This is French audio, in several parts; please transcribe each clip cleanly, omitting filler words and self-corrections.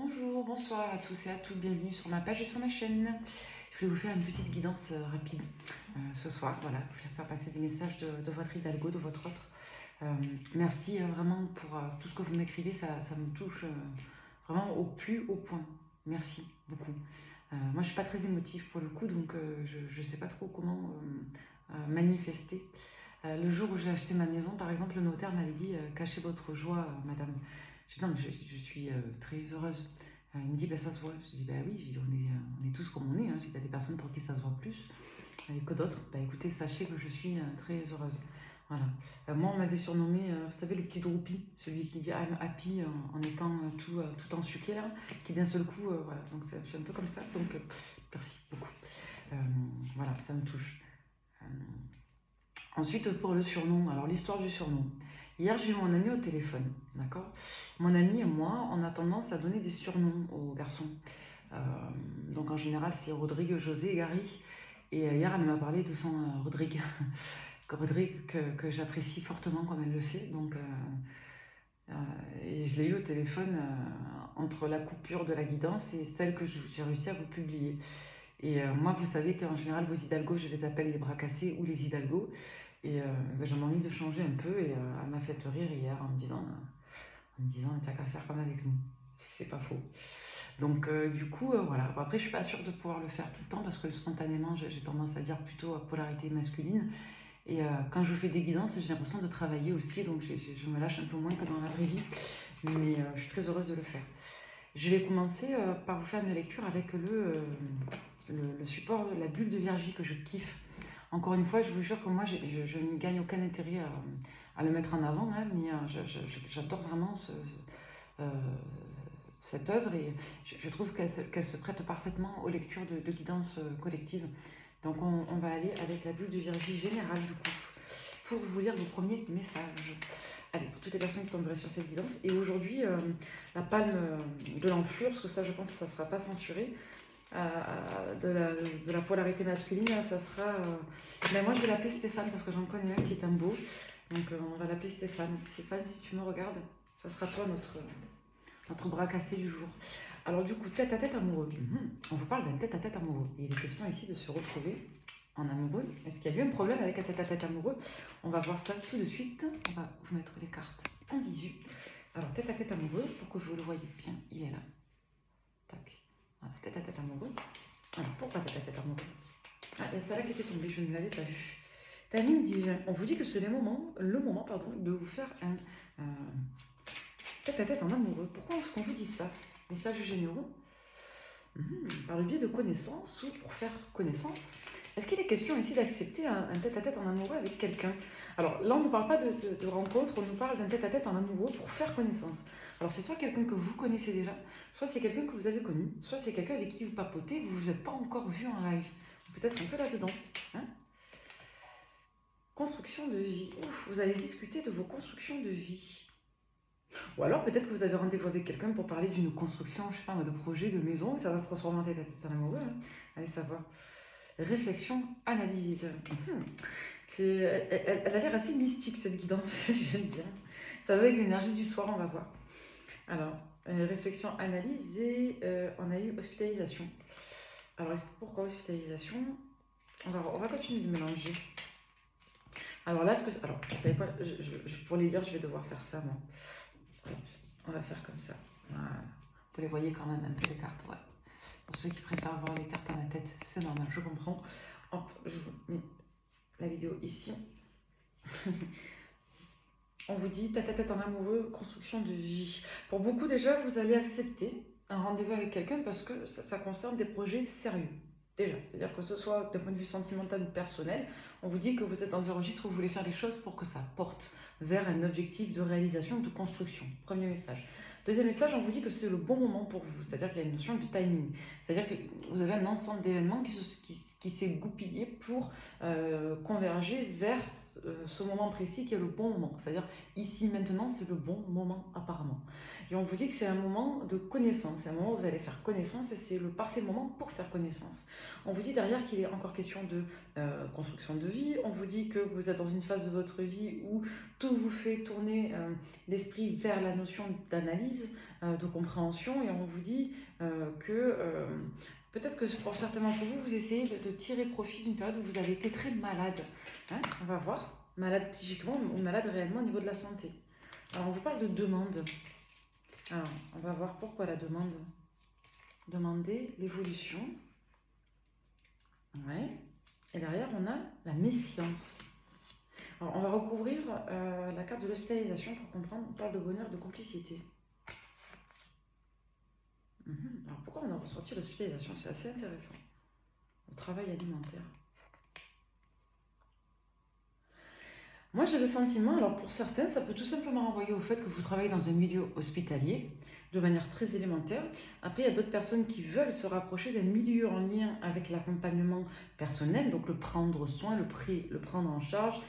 Bonjour, bonsoir à tous et à toutes, bienvenue sur ma page et sur ma chaîne. Je vais vous faire une petite guidance rapide ce soir. Voilà, je vais faire passer des messages de votre Hidalgo, de votre autre. Merci vraiment pour tout ce que vous m'écrivez, ça me touche vraiment au plus haut point. Merci beaucoup. Moi, je ne suis pas très émotive pour le coup, donc je ne sais pas trop comment manifester. Le jour où j'ai acheté ma maison, par exemple, le notaire m'avait dit cachez votre joie, madame. J'ai dit non, mais je suis très heureuse. Il me dit bah, ça se voit. Je dis bah oui, on est tous comme on est. Hein. Il y a des personnes pour qui ça se voit plus que d'autres. Bah écoutez, sachez que je suis très heureuse. Voilà. Moi, on m'avait surnommé, vous savez, le petit droupi, celui qui dit I'm happy en étant tout ensuqué là, qui d'un seul coup, voilà. Donc je suis un peu comme ça. Donc merci beaucoup. Euh, voilà, ça me touche. Euh, Ensuite, pour le surnom, alors l'histoire du surnom. Hier, j'ai eu mon ami au téléphone, d'accord. Mon ami et moi, on a tendance à donner des surnoms aux garçons. Euh, donc en général, c'est Rodrigue, José, Gary. Et hier, elle m'a parlé de son Rodrigue. Rodrigue que j'apprécie fortement, comme elle le sait. Donc, et je l'ai eu au téléphone entre la coupure de la guidance et celle que j'ai réussi à vous publier. Et moi, vous savez qu'en général, vos hidalgos, je les appelle les bras cassés ou les hidalgos. Et ben, j'avais envie de changer un peu et elle m'a fait rire hier en me disant t'as qu'à faire comme avec nous. C'est pas faux. Donc du coup, voilà. Bon, après, je suis pas sûre de pouvoir le faire tout le temps parce que spontanément, j'ai tendance à dire plutôt polarité masculine. Et quand je fais des guidances, j'ai l'impression de travailler aussi, donc je me lâche un peu moins que dans la vraie vie. Mais je suis très heureuse de le faire. Je vais commencer par vous faire une lecture avec le support de la bulle de Virgie que je kiffe. Encore une fois, je vous jure que moi, je n'y gagne aucun intérêt à le mettre en avant, hein, mais j'adore vraiment euh, cette œuvre et je trouve qu'elle se prête parfaitement aux lectures de guidance collective. Donc on va aller avec la bulle de Virgie générale du coup, pour vous lire vos premiers messages. Allez, pour toutes les personnes qui tomberaient sur cette guidance. Et aujourd'hui, la palme de l'enflure, parce que ça, je pense que ça ne sera pas censuré, de la polarité masculine, ça sera... mais moi, je vais l'appeler Stéphane, parce que j'en connais un qui est un beau. Donc, on va l'appeler Stéphane. Stéphane, si tu me regardes, ça sera toi notre bras cassé du jour. Alors, du coup, tête à tête amoureux. On vous parle d'un tête à tête amoureux. Et il est question ici de se retrouver en amoureux. Est-ce qu'il y a eu un problème avec un tête à tête amoureux? On va voir ça tout de suite. On va vous mettre les cartes en visu. Alors, tête à tête amoureux, pour que vous le voyez bien, il est là. Tac. Voilà, tête à tête amoureux. Alors, pourquoi tête à tête amoureux? Ah, il y a celle-là qui était tombée, je ne l'avais pas vue. Timing divin. On vous dit que c'est le moment de vous faire un tête à tête en amoureux. Pourquoi est-ce qu'on vous dit ça? Message généraux. Par le biais de connaissances ou pour faire connaissance. Est-ce qu'il est question ici d'accepter un tête-à-tête en amoureux avec quelqu'un? Alors là, on ne parle pas de rencontre, on nous parle d'un tête-à-tête en amoureux pour faire connaissance. Alors c'est soit quelqu'un que vous connaissez déjà, soit c'est quelqu'un que vous avez connu, soit c'est quelqu'un avec qui vous papotez, vous ne vous êtes pas encore vu en live. Peut-être un peu là-dedans. Hein? Construction de vie. Ouf, vous allez discuter de vos constructions de vie. Ou alors peut-être que vous avez rendez-vous avec quelqu'un pour parler d'une construction, je sais pas, de projet, de maison, et ça va se transformer en tête-à-tête en amoureux. Hein. Allez savoir. Réflexion, analyse. Elle a l'air assez mystique cette guidance, j'aime bien. Ça va avec l'énergie du soir, on va voir. Alors, réflexion, analyse et on a eu hospitalisation. Alors, pourquoi hospitalisation? On va continuer de mélanger. Alors là, alors, vous savez quoi, pour les lire, je vais devoir faire ça, moi. On va faire comme ça. Voilà. Vous les voyez quand même un peu les cartes, ouais. Pour ceux qui préfèrent voir les cartes à ma tête, c'est normal, je comprends. Hop, je vous mets la vidéo ici. On vous dit tête à tête en amoureux, construction de vie. Pour beaucoup déjà, vous allez accepter un rendez-vous avec quelqu'un parce que ça concerne des projets sérieux. Déjà, c'est-à-dire que ce soit d'un point de vue sentimental ou personnel, on vous dit que vous êtes dans un registre où vous voulez faire les choses pour que ça porte vers un objectif de réalisation, de construction. Premier message. Deuxième message, on vous dit que c'est le bon moment pour vous, c'est-à-dire qu'il y a une notion de timing. C'est-à-dire que vous avez un ensemble d'événements qui s'est goupillé pour converger vers ce moment précis qui est le bon moment. C'est-à-dire, ici, maintenant, c'est le bon moment apparemment. Et on vous dit que c'est un moment de connaissance, c'est un moment où vous allez faire connaissance et c'est le parfait moment pour faire connaissance. On vous dit derrière qu'il est encore question de construction de vie, on vous dit que vous êtes dans une phase de votre vie où tout vous fait tourner l'esprit vers la notion d'analyse, de compréhension, et on vous dit que peut-être que pour certains d'entre vous, vous essayez de tirer profit d'une période où vous avez été très malade. Hein, on va voir, malade psychiquement ou malade réellement au niveau de la santé. Alors on vous parle de demande. Alors on va voir pourquoi la demande. Demander l'évolution. Ouais. Et derrière on a la méfiance. Alors on va recouvrir la carte de l'hospitalisation pour comprendre. On parle de bonheur, de complicité. Alors pourquoi on a ressenti l'hospitalisation? C'est assez intéressant. Le travail alimentaire. Moi j'ai le sentiment, alors pour certains, ça peut tout simplement renvoyer au fait que vous travaillez dans un milieu hospitalier, de manière très élémentaire. Après, il y a d'autres personnes qui veulent se rapprocher d'un milieu en lien avec l'accompagnement personnel, donc le prendre soin, le prendre en charge.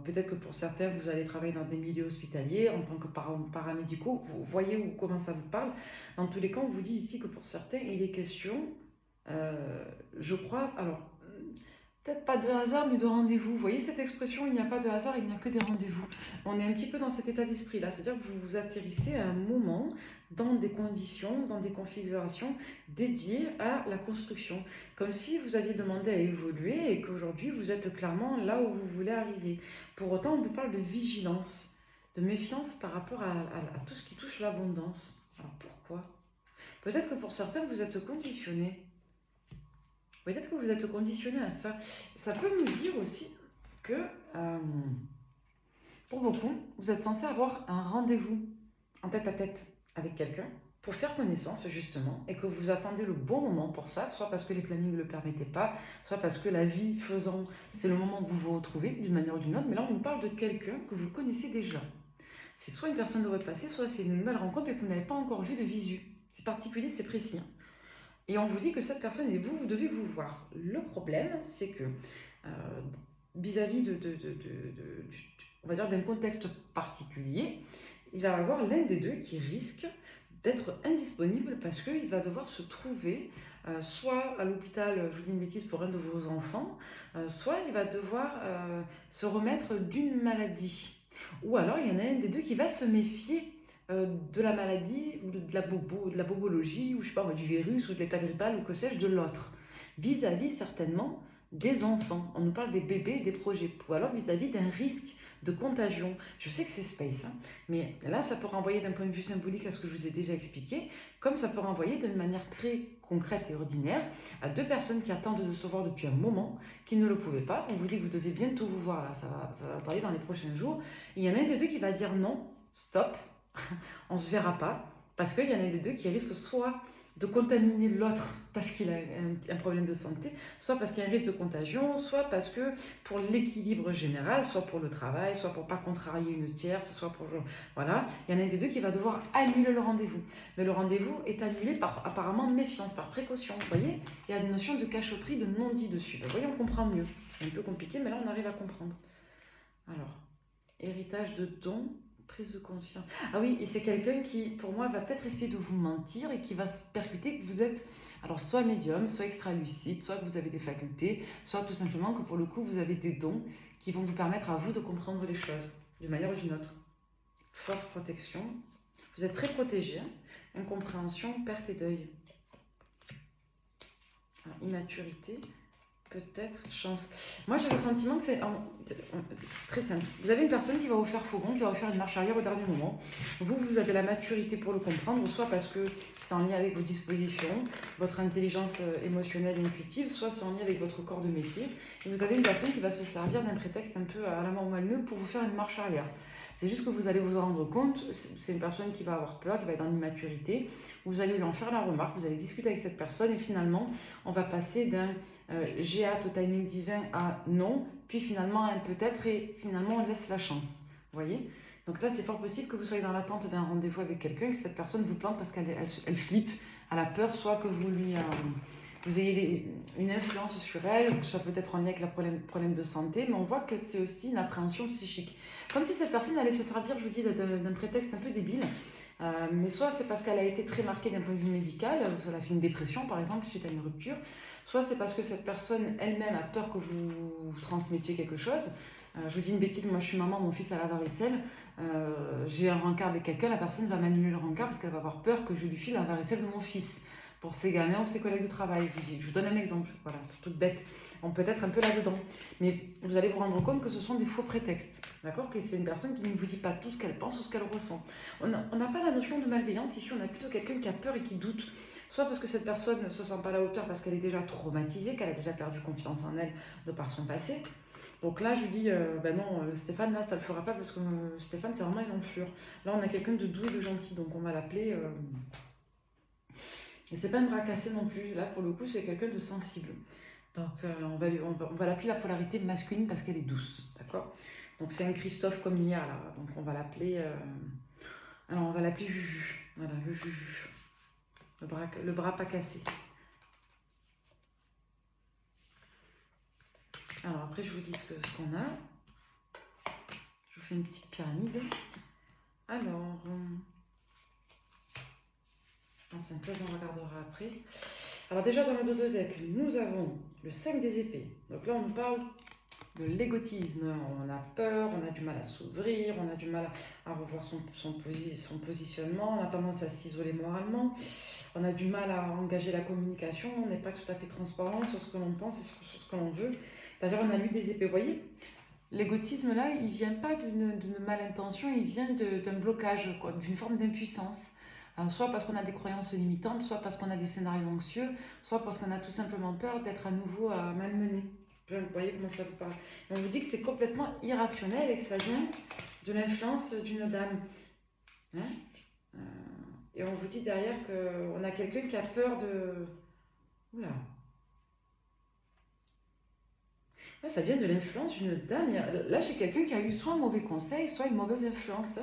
Peut-être que pour certains, vous allez travailler dans des milieux hospitaliers en tant que paramédicaux. Vous voyez comment ça vous parle. Dans tous les cas, on vous dit ici que pour certains, il est question, je crois, alors peut-être pas de hasard, mais de rendez-vous. Vous voyez cette expression, il n'y a pas de hasard, il n'y a que des rendez-vous. On est un petit peu dans cet état d'esprit-là, c'est-à-dire que vous vous atterrissez à un moment, dans des conditions, dans des configurations dédiées à la construction. Comme si vous aviez demandé à évoluer et qu'aujourd'hui, vous êtes clairement là où vous voulez arriver. Pour autant, on vous parle de vigilance, de méfiance par rapport à tout ce qui touche l'abondance. Alors pourquoi? Peut-être que pour certains, vous êtes conditionnés. Peut-être que vous êtes conditionné à ça. Ça peut nous dire aussi que, pour beaucoup, vous êtes censé avoir un rendez-vous en tête-à-tête avec quelqu'un pour faire connaissance, justement, et que vous attendez le bon moment pour ça, soit parce que les plannings ne le permettaient pas, soit parce que la vie faisant, c'est le moment où vous vous retrouvez d'une manière ou d'une autre. Mais là, on nous parle de quelqu'un que vous connaissez déjà. C'est soit une personne de votre passé, soit c'est une nouvelle rencontre et que vous n'avez pas encore vu de visu. C'est particulier, c'est précis. Et on vous dit que cette personne et vous devez vous voir. Le problème, c'est que vis-à-vis on va dire d'un contexte particulier, il va y avoir l'un des deux qui risque d'être indisponible parce qu'il va devoir se trouver soit à l'hôpital, je vous dis une bêtise, pour un de vos enfants, soit il va devoir se remettre d'une maladie. Ou alors il y en a un des deux qui va se méfier de la maladie ou de la bobologie ou je sais pas, du virus ou de l'état grippal ou que sais-je de l'autre. Vis-à-vis certainement des enfants. On nous parle des bébés, des projets. Ou alors vis-à-vis d'un risque de contagion. Je sais que c'est space, hein, mais là ça peut renvoyer d'un point de vue symbolique à ce que je vous ai déjà expliqué, comme ça peut renvoyer d'une manière très concrète et ordinaire à deux personnes qui attendent de se voir depuis un moment, qui ne le pouvaient pas. On vous dit que vous devez bientôt vous voir, là, ça va parler dans les prochains jours. Et il y en a un des deux qui va dire non, stop, on ne se verra pas, parce qu'il y en a des deux qui risquent soit de contaminer l'autre parce qu'il a un problème de santé, soit parce qu'il y a un risque de contagion, soit parce que pour l'équilibre général, soit pour le travail, soit pour ne pas contrarier une tierce, soit pour... Voilà, il y en a un des deux qui va devoir annuler le rendez-vous. Mais le rendez-vous est annulé par apparemment méfiance, par précaution. Vous voyez, il y a une notion de cachotterie, de non-dit dessus. Vous voyez, on comprend mieux. C'est un peu compliqué, mais là, on arrive à comprendre. Alors, héritage de dons, prise de conscience. Ah oui, et c'est quelqu'un qui, pour moi, va peut-être essayer de vous mentir et qui va se percuter que vous êtes, alors soit médium, soit extra-lucide, soit que vous avez des facultés, soit tout simplement que pour le coup, vous avez des dons qui vont vous permettre à vous de comprendre les choses d'une manière ou d'une autre. Force, protection. Vous êtes très protégé. Incompréhension, perte et deuil. Alors, immaturité. Peut-être chance. Moi, j'ai le sentiment que c'est très simple. Vous avez une personne qui va vous faire faux bond, qui va vous faire une marche arrière au dernier moment. Vous avez la maturité pour le comprendre, soit parce que c'est en lien avec vos dispositions, votre intelligence émotionnelle et intuitive, soit c'est en lien avec votre corps de métier. Et vous avez une personne qui va se servir d'un prétexte un peu à la mort malheureux pour vous faire une marche arrière. C'est juste que vous allez vous en rendre compte, c'est une personne qui va avoir peur, qui va être dans l'immaturité. Vous allez lui en faire la remarque, vous allez discuter avec cette personne et finalement, on va passer d'un j'ai hâte au timing divin à non, puis finalement à un peut-être et finalement on laisse la chance. Vous voyez? Donc là, c'est fort possible que vous soyez dans l'attente d'un rendez-vous avec quelqu'un, que cette personne vous plante parce qu'elle flippe, elle a peur, soit que vous lui vous ayez une influence sur elle, que ce soit peut-être en lien avec le problème de santé, mais on voit que c'est aussi une appréhension psychique. Comme si cette personne allait se servir, je vous dis, d'un prétexte un peu débile, mais soit c'est parce qu'elle a été très marquée d'un point de vue médical, elle a fait une dépression par exemple suite à une rupture, soit c'est parce que cette personne elle-même a peur que vous transmettiez quelque chose. Je vous dis une bêtise, moi je suis maman, mon fils a la varicelle, j'ai un rencard avec quelqu'un, la personne va m'annuler le rencard parce qu'elle va avoir peur que je lui file la varicelle de mon fils pour ses gamins ou ses collègues de travail. Je vous donne un exemple, voilà, c'est toute bête. On peut être un peu là-dedans. Mais vous allez vous rendre compte que ce sont des faux prétextes. D'accord? Que c'est une personne qui ne vous dit pas tout ce qu'elle pense ou ce qu'elle ressent. On n'a pas la notion de malveillance ici, on a plutôt quelqu'un qui a peur et qui doute. Soit parce que cette personne ne se sent pas à la hauteur parce qu'elle est déjà traumatisée, qu'elle a déjà perdu confiance en elle de par son passé. Donc là, je lui dis, ben non, Stéphane, là, ça ne le fera pas parce que Stéphane, c'est vraiment une enflure. Là, on a quelqu'un de doux et de gentil, donc on va l'appeler... Et c'est pas une bras cassé non plus. Là, pour le coup, c'est quelqu'un de sensible. Donc, on va l'appeler la polarité masculine parce qu'elle est douce. D'accord? Donc, c'est un Christophe comme hier, là. Donc, on va l'appeler... Alors, on va l'appeler Juju. Voilà, le Juju. Le bras pas cassé. Alors, après, je vous dis ce qu'on a. Je vous fais une petite pyramide. Alors... en synthèse, on regardera après. Alors déjà, dans le dos de deck, nous avons le 5 des épées. Donc là, on nous parle de l'égotisme. On a peur, on a du mal à s'ouvrir, on a du mal à revoir son positionnement, on a tendance à s'isoler moralement, on a du mal à engager la communication, on n'est pas tout à fait transparent sur ce que l'on pense et sur ce que l'on veut. D'ailleurs, on a lu des épées, vous voyez, l'égotisme là, il vient pas d'une malintention, il vient d'un blocage, d'une forme d'impuissance. Soit parce qu'on a des croyances limitantes, soit parce qu'on a des scénarios anxieux, soit parce qu'on a tout simplement peur d'être à nouveau malmené. Vous voyez comment ça vous parle. On vous dit que c'est complètement irrationnel et que ça vient de l'influence d'une dame. Hein, et on vous dit derrière qu'on a quelqu'un qui a peur de... Oula. Là, ça vient de l'influence d'une dame. Là, j'ai quelqu'un qui a eu soit un mauvais conseil, soit une mauvaise influence.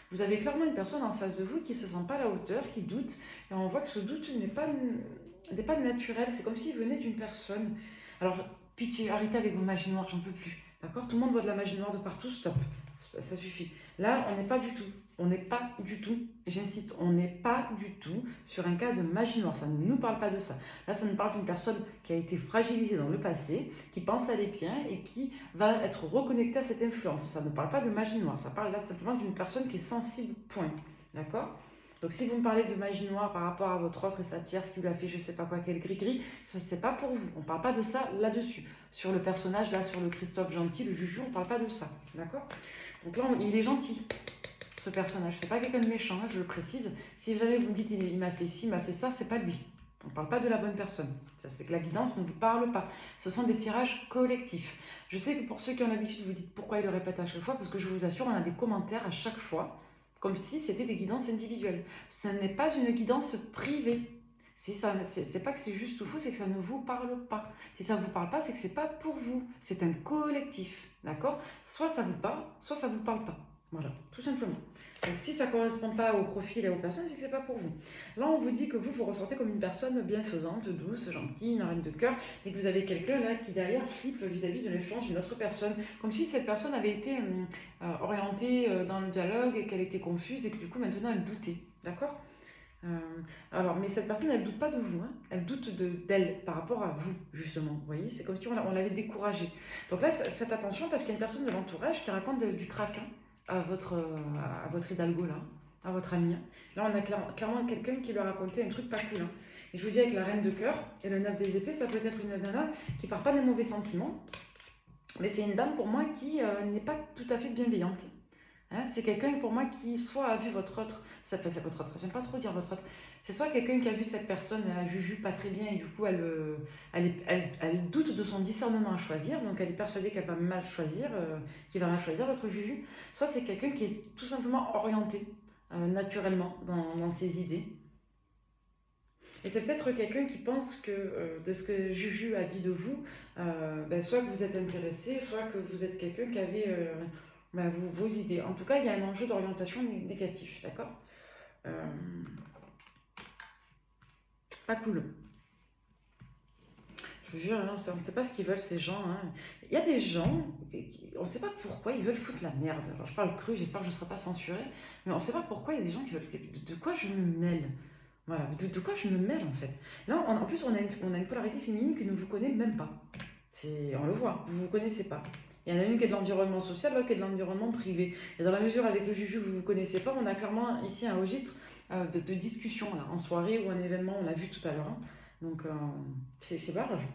Vous avez clairement une personne en face de vous qui ne se sent pas à la hauteur, qui doute. Et on voit que ce doute n'est pas naturel. C'est comme s'il venait d'une personne. Alors, pitié, arrêtez avec vos magies noires, j'en peux plus. D'accord? Tout le monde voit de la magie noire de partout, stop. Ça suffit. Là, on n'est pas du tout. On n'est pas du tout, j'insiste, on n'est pas du tout sur un cas de magie noire. Ça ne nous parle pas de ça. Là, ça nous parle d'une personne qui a été fragilisée dans le passé, qui pense aller bien et qui va être reconnectée à cette influence. Ça ne parle pas de magie noire. Ça parle là simplement d'une personne qui est sensible, point. D'accord? Donc, si vous me parlez de magie noire par rapport à votre autre et sa tierce qui lui a fait je sais pas quoi, quel gris-gris, ça c'est pas pour vous. On parle pas de ça là-dessus. Sur le personnage, là, sur le Christophe gentil, le Juju, on parle pas de ça. D'accord? Donc là, il est gentil. Ce personnage, c'est pas quelqu'un de méchant, hein, je le précise. Si jamais vous me dites il m'a fait ci, il m'a fait ça, c'est pas lui. On ne parle pas de la bonne personne. Ça, c'est que la guidance ne vous parle pas. Ce sont des tirages collectifs. Je sais que pour ceux qui ont l'habitude, vous dites pourquoi il le répète à chaque fois, parce que je vous assure, on a des commentaires à chaque fois, comme si c'était des guidances individuelles. Ce n'est pas une guidance privée. C'est pas que c'est juste ou faux, c'est que ça ne vous parle pas. Si ça ne vous parle pas, c'est que c'est pas pour vous. C'est un collectif, d'accord? Soit ça vous parle, soit ça vous parle pas. Voilà, tout simplement. Donc si ça ne correspond pas au profil et aux personnes, c'est que ce n'est pas pour vous. Là, on vous dit que vous ressentez comme une personne bienfaisante, douce, gentille, une reine de cœur, et que vous avez quelqu'un là qui derrière flippe vis-à-vis de l'influence d'une autre personne, comme si cette personne avait été orientée dans le dialogue et qu'elle était confuse et que du coup maintenant elle doutait. D'accord? Alors, mais cette personne, elle ne doute pas de vous, hein. Elle doute d'elle par rapport à vous, justement. Vous voyez, c'est comme si on l'avait découragée. Donc là, faites attention parce qu'il y a une personne de l'entourage qui raconte du craquin à votre Hidalgo, là, à votre ami. Là, on a clairement quelqu'un qui lui a raconté un truc pas cool. Hein. Et je vous dis, avec la reine de cœur et le 9 des épées, ça peut être une nana qui part pas des mauvais sentiments, mais c'est une dame pour moi qui n'est pas tout à fait bienveillante. Hein, c'est quelqu'un pour moi qui soit a vu votre autre, c'est votre autre, j'aime pas trop dire votre autre, c'est soit quelqu'un qui a vu cette personne, elle a juge pas très bien et du coup elle doute de son discernement à choisir, donc elle est persuadée qu'elle va mal choisir, qu'il va mal choisir votre juju, soit c'est quelqu'un qui est tout simplement orienté naturellement dans ses idées. Et c'est peut-être quelqu'un qui pense que de ce que Juju a dit de vous, soit que vous êtes intéressé, soit que vous êtes quelqu'un qui avait vos idées. En tout cas, il y a un enjeu d'orientation négatif, d'accord? Pas cool. Je vous jure, hein, on ne sait pas ce qu'ils veulent ces gens, hein. Il y a des gens, on ne sait pas pourquoi ils veulent foutre la merde. Alors je parle cru, j'espère que je ne serai pas censurée, mais on ne sait pas pourquoi il y a des gens qui veulent... De quoi je me mêle? Voilà, de quoi je me mêle en fait? Là, en plus, on a une polarité féminine qui ne vous connaît même pas. On le voit, vous ne vous connaissez pas. Il y en a une qui est de l'environnement social, l'autre qui est de l'environnement privé. Et dans la mesure avec le juju, vous ne vous connaissez pas, on a clairement ici un registre de discussion, là, en soirée ou un événement, on l'a vu tout à l'heure, hein. Donc, c'est barrage.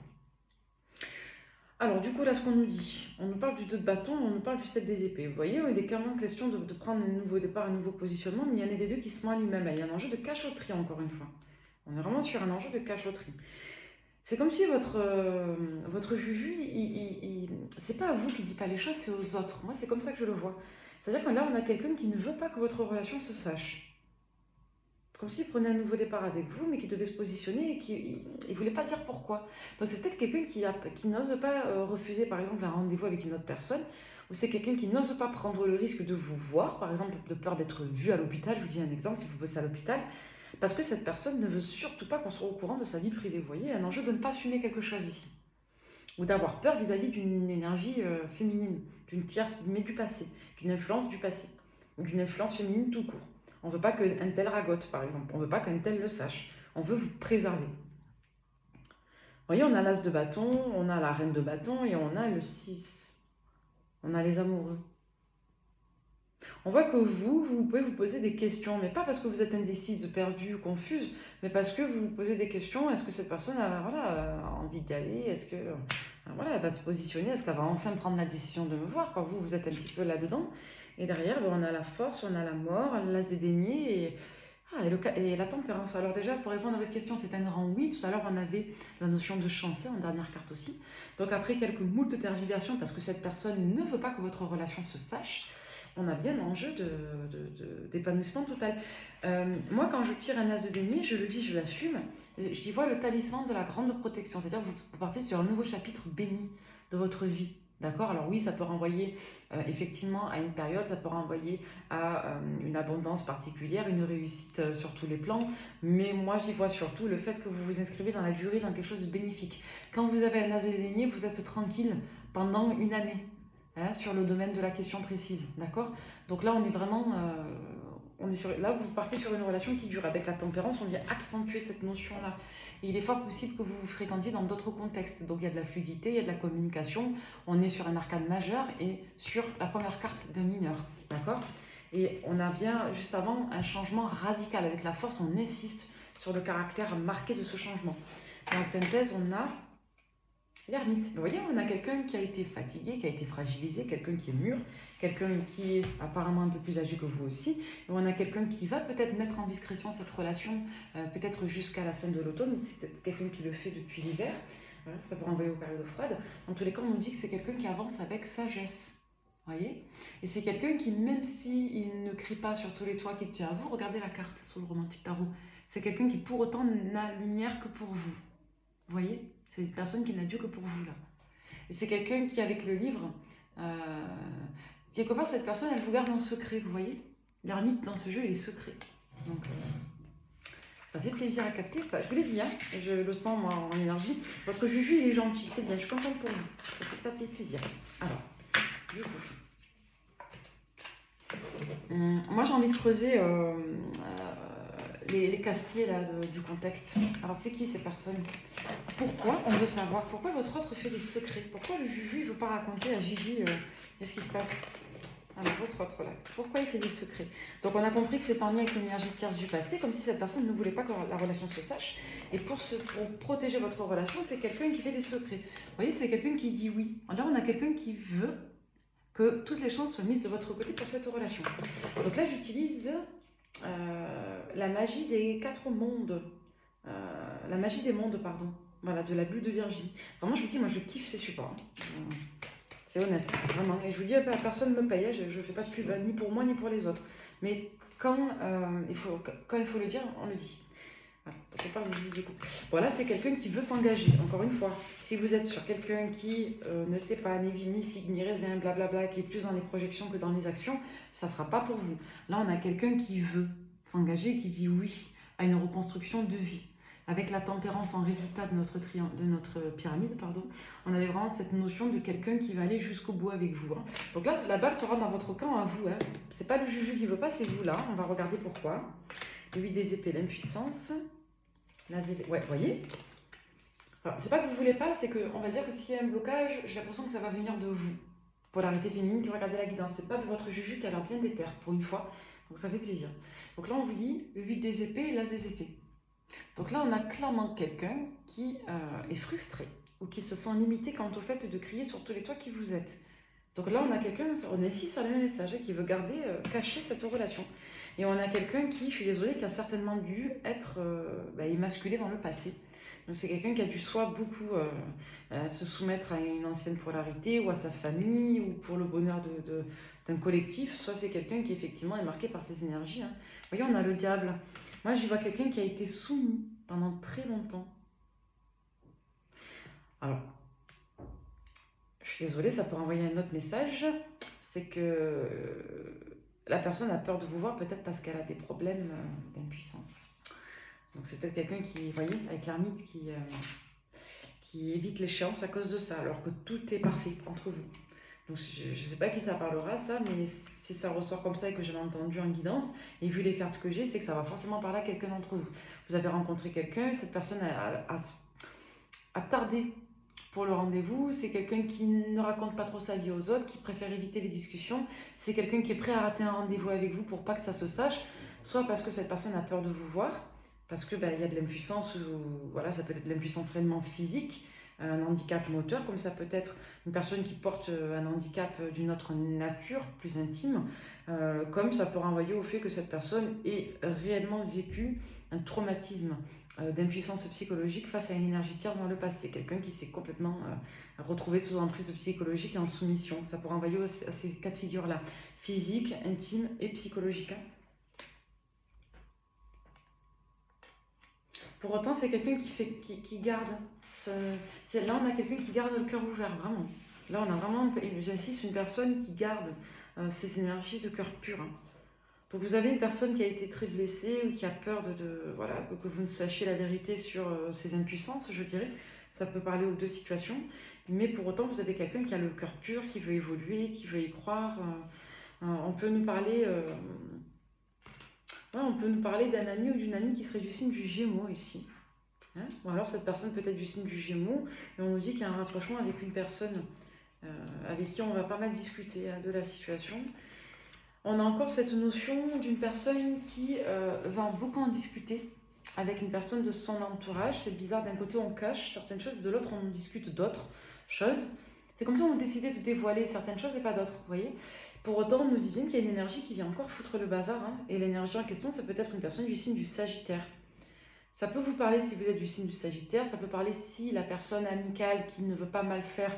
Alors, du coup, là, ce qu'on nous dit, on nous parle du 2 de bâton, on nous parle du 7 des épées. Vous voyez, il est clairement question de prendre un nouveau départ, un nouveau positionnement, mais il y en a des deux qui se ment à lui-même. Il y a un enjeu de cachotterie, encore une fois. On est vraiment sur un enjeu de cachotterie. C'est comme si votre juju, c'est pas à vous qui dit pas les choses, c'est aux autres. Moi, c'est comme ça que je le vois. C'est-à-dire que là, on a quelqu'un qui ne veut pas que votre relation se sache. Comme s'il prenait un nouveau départ avec vous, mais qui devait se positionner et qui ne voulait pas dire pourquoi. Donc c'est peut-être quelqu'un qui n'ose pas refuser, par exemple, un rendez-vous avec une autre personne, ou c'est quelqu'un qui n'ose pas prendre le risque de vous voir, par exemple, de peur d'être vu à l'hôpital. Je vous dis un exemple, si vous bossez à l'hôpital, parce que cette personne ne veut surtout pas qu'on soit au courant de sa vie privée. Vous voyez, un enjeu de ne pas fumer quelque chose ici. Ou d'avoir peur vis-à-vis d'une énergie féminine, d'une tierce, mais du passé, d'une influence du passé, ou d'une influence féminine tout court. On ne veut pas qu'un tel ragote, par exemple. On ne veut pas qu'un tel le sache. On veut vous préserver. Vous voyez, on a l'as de bâton, on a la reine de bâton et on a le 6. On a les amoureux. On voit que vous pouvez vous poser des questions, mais pas parce que vous êtes indécise, perdue, confuse, mais parce que vous vous posez des questions. Est-ce que cette personne a envie d'y aller? Est-ce que elle va se positionner? Est-ce qu'elle va enfin prendre la décision de me voir? Quand vous êtes un petit peu là-dedans. Et derrière, on a la force, on a la mort, l'as des deniers et la tempérance. Alors déjà, pour répondre à votre question, c'est un grand oui. Tout à l'heure, on avait la notion de chance en dernière carte aussi. Donc après quelques moultes tergiversations, parce que cette personne ne veut pas que votre relation se sache, on a bien l'enjeu d'épanouissement total. Moi, quand je tire un as de denier, je le vis, je l'assume. J'y vois le talisman de la grande protection. C'est-à-dire que vous partez sur un nouveau chapitre béni de votre vie. D'accord? Alors oui, ça peut renvoyer effectivement à une période, ça peut renvoyer à une abondance particulière, une réussite sur tous les plans. Mais moi, j'y vois surtout le fait que vous vous inscrivez dans la durée, dans quelque chose de bénéfique. Quand vous avez un as de denier, vous êtes tranquille pendant une année. Sur le domaine de la question précise, d'accord? Donc là, on est vraiment, là, vous partez sur une relation qui dure. Avec la tempérance, on vient accentuer cette notion-là. Et il est fort possible que vous vous fréquentiez dans d'autres contextes. Donc il y a de la fluidité, il y a de la communication. On est sur un arcane majeur et sur la première carte d'un mineur, d'accord? Et on a bien, juste avant, un changement radical. Avec la force, on insiste sur le caractère marqué de ce changement. En synthèse, on a l'ermite. Vous voyez, on a quelqu'un qui a été fatigué, qui a été fragilisé, quelqu'un qui est mûr, quelqu'un qui est apparemment un peu plus âgé que vous aussi. Et on a quelqu'un qui va peut-être mettre en discrétion cette relation, peut-être jusqu'à la fin de l'automne. C'est peut-être quelqu'un qui le fait depuis l'hiver. Voilà, ça peut renvoyer aux périodes froides. En tous les cas, on nous dit que c'est quelqu'un qui avance avec sagesse. Voyez? Et c'est quelqu'un qui, même s'il ne crie pas sur tous les toits qu'il tient à vous, regardez la carte sur le romantique tarot. C'est quelqu'un qui pour autant n'a lumière que pour vous. Vous voyez? C'est une personne qui n'a Dieu que pour vous, là. Et c'est quelqu'un qui, avec le livre, quelque part, cette personne, elle vous garde en secret, vous voyez? L'ermite, dans ce jeu, il est secret. Donc, ça fait plaisir à capter, ça. Je vous l'ai dit, hein, je le sens, moi, en énergie. Votre juju, il est gentil, c'est bien, je suis contente pour vous. Ça fait plaisir. Alors, du coup... moi, j'ai envie de creuser les casse-pieds là, du contexte. Alors, c'est qui ces personnes? Pourquoi on veut savoir? Pourquoi votre autre fait des secrets? Pourquoi le juju ne veut pas raconter à Gigi qu'est-ce qui se passe? Alors, votre autre là, pourquoi il fait des secrets? Donc, on a compris que c'est en lien avec l'énergie tierce du passé, comme si cette personne ne voulait pas que la relation se sache. Et pour protéger votre relation, c'est quelqu'un qui fait des secrets. Vous voyez, c'est quelqu'un qui dit oui. Alors, on a quelqu'un qui veut que toutes les chances soient mises de votre côté pour cette relation. Donc là, j'utilise la magie des 4 mondes. La magie des mondes, pardon. Voilà, de la bulle de Virginie. Vraiment, je vous dis, moi, je kiffe ces supports. C'est honnête, vraiment. Et je vous dis, personne ne me paye, je ne fais pas de pub, ni pour moi, ni pour les autres. Mais quand il faut le dire, on le dit. Voilà, je parle de 10 de couple. Voilà, c'est quelqu'un qui veut s'engager, encore une fois. Si vous êtes sur quelqu'un qui ne sait pas, ni figue, ni raisin, blablabla, qui est plus dans les projections que dans les actions, ça ne sera pas pour vous. Là, on a quelqu'un qui veut s'engager, qui dit oui à une reconstruction de vie. avec la tempérance en résultat de notre pyramide, pardon, on avait vraiment cette notion de quelqu'un qui va aller jusqu'au bout avec vous. Hein. Donc là, la balle sera dans votre camp à vous. Hein. C'est pas le juju qui veut pas, c'est vous là. On va regarder pourquoi. Le 8 des épées, l'impuissance. Ouais, vous voyez. C'est pas que vous voulez pas, c'est que on va dire que s'il y a un blocage, j'ai l'impression que ça va venir de vous. Polarité féminine qui va regarder la guidance. C'est pas de votre juju qui a l'air bien déter pour une fois. Donc ça fait plaisir. Donc là, on vous dit le 8 des épées et l'as des épées. Donc là, on a clairement quelqu'un qui est frustré ou qui se sent limité quant au fait de crier sur tous les toits qui vous êtes. Donc là, on a quelqu'un, on est ici sur le même message, qui veut garder, cacher cette relation. Et on a quelqu'un qui, je suis désolée, qui a certainement dû être émasculé dans le passé. Donc c'est quelqu'un qui a dû soit beaucoup se soumettre à une ancienne polarité ou à sa famille ou pour le bonheur d'un collectif, soit c'est quelqu'un qui effectivement est marqué par ses énergies. Hein. Vous voyez, on a le diable. Moi, j'y vois quelqu'un qui a été soumis pendant très longtemps. Alors, je suis désolée, ça peut renvoyer un autre message. C'est que la personne a peur de vous voir, peut-être parce qu'elle a des problèmes d'impuissance. Donc c'est peut-être quelqu'un qui, vous voyez, avec l'ermite, qui évite l'échéance à cause de ça, alors que tout est parfait entre vous. Donc je ne sais pas qui ça parlera, ça, mais si ça ressort comme ça et que j'ai entendu en guidance, et vu les cartes que j'ai, c'est que ça va forcément parler à quelqu'un d'entre vous. Vous avez rencontré quelqu'un, cette personne a tardé pour le rendez-vous, c'est quelqu'un qui ne raconte pas trop sa vie aux autres, qui préfère éviter les discussions, c'est quelqu'un qui est prêt à rater un rendez-vous avec vous pour pas que ça se sache, soit parce que cette personne a peur de vous voir, parce que y a de l'impuissance, ou voilà, ça peut être de l'impuissance réellement physique, un handicap moteur, comme ça peut être une personne qui porte un handicap d'une autre nature, plus intime, comme ça peut renvoyer au fait que cette personne ait réellement vécu un traumatisme d'impuissance psychologique face à une énergie tierce dans le passé, quelqu'un qui s'est complètement retrouvé sous emprise psychologique et en soumission. Ça peut renvoyer à ces cas de figure-là, physique, intime et psychologique. Pour autant, c'est quelqu'un qui garde. Là, on a quelqu'un qui garde le cœur ouvert, vraiment. Là, on a vraiment, j'insiste, une personne qui garde ses énergies de cœur pur. Hein. Donc, vous avez une personne qui a été très blessée ou qui a peur voilà, que vous ne sachiez la vérité sur ses impuissances, je dirais. Ça peut parler aux deux situations. Mais pour autant, vous avez quelqu'un qui a le cœur pur, qui veut évoluer, qui veut y croire. On peut nous parler... on peut nous parler d'un ami ou d'une amie qui serait du signe du Gémeaux ici. Hein, ou alors cette personne peut être du signe du Gémeaux et on nous dit qu'il y a un rapprochement avec une personne avec qui on va pas mal discuter de la situation. On a encore cette notion d'une personne qui va beaucoup en discuter avec une personne de son entourage. C'est bizarre, d'un côté on cache certaines choses, de l'autre on discute d'autres choses. C'est comme si on décidait de dévoiler certaines choses et pas d'autres, vous voyez. Pour autant, on nous dit bien qu'il y a une énergie qui vient encore foutre le bazar. Hein, et l'énergie en question, ça peut être une personne du signe du Sagittaire. Ça peut vous parler si vous êtes du signe du Sagittaire. Ça peut parler si la personne amicale qui ne veut pas mal faire,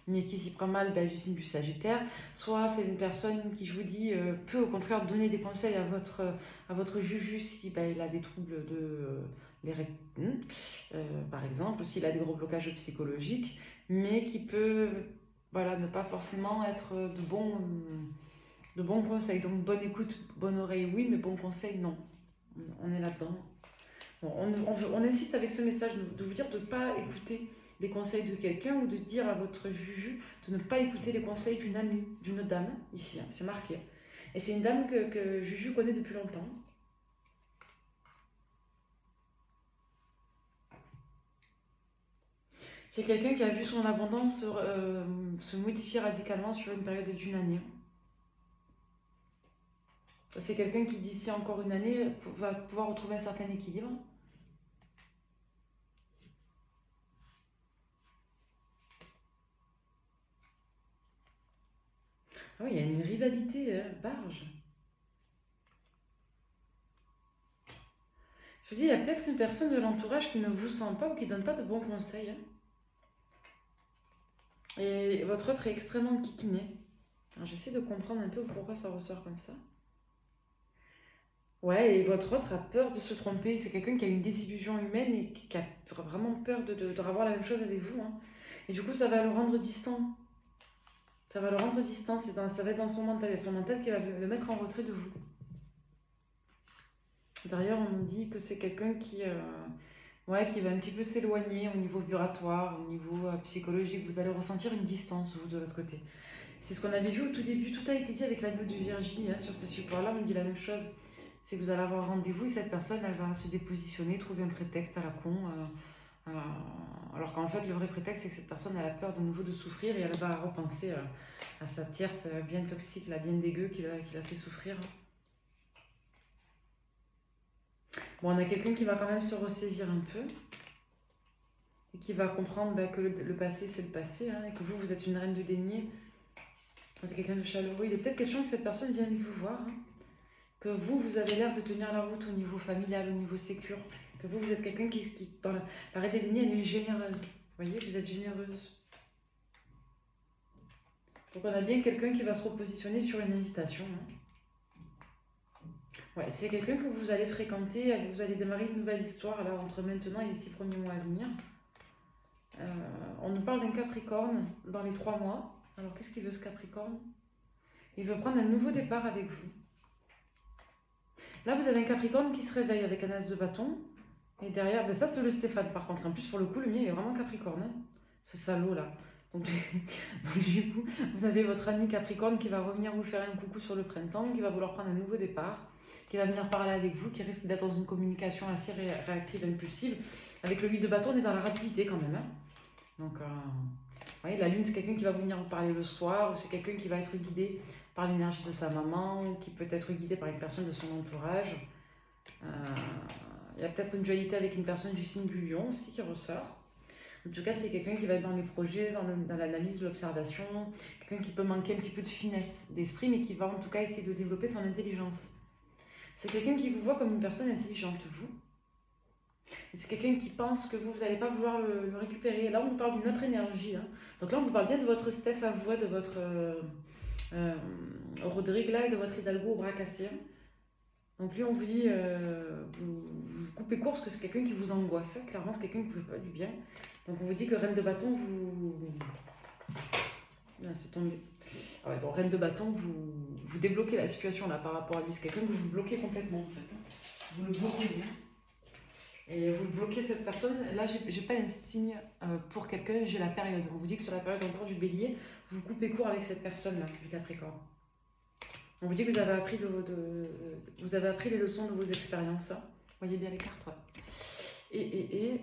mais qui s'y prend mal, du signe du Sagittaire. Soit c'est une personne qui, je vous dis, peut au contraire donner des conseils à votre juju si il a des troubles par exemple, s'il a des gros blocages psychologiques, mais qui peut... Voilà, ne pas forcément être de bons conseils. Donc, bonne écoute, bonne oreille, oui, mais bon conseil, non. On est là-dedans. Bon, on insiste avec ce message de vous dire de ne pas écouter les conseils de quelqu'un ou de dire à votre juju de ne pas écouter les conseils d'une amie, d'une dame, ici, hein, c'est marqué. Et c'est une dame que Juju connaît depuis longtemps. C'est quelqu'un qui a vu son abondance se modifier radicalement sur une période d'une année. C'est quelqu'un qui, d'ici encore une année, va pouvoir retrouver un certain équilibre. Ah oui, il y a une rivalité barge. Je vous dis, il y a peut-être une personne de l'entourage qui ne vous sent pas ou qui ne donne pas de bons conseils. Hein. Et votre autre est extrêmement kikiné. Alors j'essaie de comprendre un peu pourquoi ça ressort comme ça. Ouais, et votre autre a peur de se tromper. C'est quelqu'un qui a une désillusion humaine et qui a vraiment peur de revoir la même chose avec vous. Hein. Et du coup, ça va le rendre distant. Ça va le rendre distant. Ça va être dans son mental. Il y a son mental qui va le mettre en retrait de vous. D'ailleurs, on nous dit que c'est quelqu'un qui Ouais, qui va un petit peu s'éloigner au niveau vibratoire, au niveau psychologique. Vous allez ressentir une distance, vous, de l'autre côté. C'est ce qu'on avait vu au tout début. Tout a été dit avec la bulle de Virginie, hein, sur ce support-là. On dit la même chose. C'est que vous allez avoir rendez-vous et cette personne, elle va se dépositionner, trouver un prétexte à la con. Alors qu'en fait, le vrai prétexte, c'est que cette personne, elle a peur de nouveau de souffrir et elle va repenser à sa tierce bien toxique, là, bien dégueu, qui l'a fait souffrir. Bon, on a quelqu'un qui va quand même se ressaisir un peu et qui va comprendre que le passé, c'est le passé, hein, et que vous, vous êtes une reine de denier. C'est quelqu'un de chaleureux. Il est peut-être question que cette personne vienne vous voir, hein, que vous, vous avez l'air de tenir la route au niveau familial, au niveau sécure, que vous, vous êtes quelqu'un qui dans la reine des deniers, elle est généreuse. Vous voyez, vous êtes généreuse. Donc on a bien quelqu'un qui va se repositionner sur une invitation, hein. Ouais, c'est quelqu'un que vous allez fréquenter, vous allez démarrer une nouvelle histoire là, entre maintenant et les 6 premiers mois à venir. On nous parle d'un Capricorne dans les 3 mois. Alors qu'est-ce qu'il veut ce Capricorne? Il veut prendre un nouveau départ avec vous. Là, vous avez un Capricorne qui se réveille avec un as de bâton. Et derrière, ça c'est le Stéphane par contre. En plus, pour le coup, le mien il est vraiment Capricorne, hein, ce salaud là. Donc, du coup, vous avez votre ami Capricorne qui va revenir vous faire un coucou sur le printemps, qui va vouloir prendre un nouveau départ, qui va venir parler avec vous, qui risque d'être dans une communication assez réactive, impulsive. Avec le 8 de bâton, on est dans la rapidité quand même, hein. Donc, vous voyez, la lune, c'est quelqu'un qui va venir vous parler le soir, ou c'est quelqu'un qui va être guidé par l'énergie de sa maman, ou qui peut être guidé par une personne de son entourage. Il y a peut-être une dualité avec une personne du signe du lion aussi qui ressort. En tout cas, c'est quelqu'un qui va être dans les projets, dans l'analyse, l'observation, quelqu'un qui peut manquer un petit peu de finesse d'esprit, mais qui va en tout cas essayer de développer son intelligence. C'est quelqu'un qui vous voit comme une personne intelligente, vous. Et c'est quelqu'un qui pense que vous n'allez pas vouloir le récupérer. Là, on vous parle d'une autre énergie, hein. Donc là, on vous parle bien de votre Steph à voix, de votre Rodrigue là, et de votre Hidalgo au bras cassé. Donc lui, on vous dit, vous coupez court parce que c'est quelqu'un qui vous angoisse. Clairement, c'est quelqu'un qui ne vous fait pas du bien. Donc on vous dit que Reine de Bâton, Là, c'est tombé. Ah ouais, bon, Reine de Bâton, vous débloquez la situation là par rapport à lui. C'est quelqu'un que vous bloquez complètement en fait, hein. Vous le bloquez bien. Et vous bloquez cette personne. Là, j'ai pas un signe pour quelqu'un, j'ai la période. On vous dit que sur la période encore du Bélier, vous coupez court avec cette personne-là, du Capricorne. On vous dit que vous avez appris, vous avez appris les leçons de vos expériences. Vous voyez bien les cartes, ouais.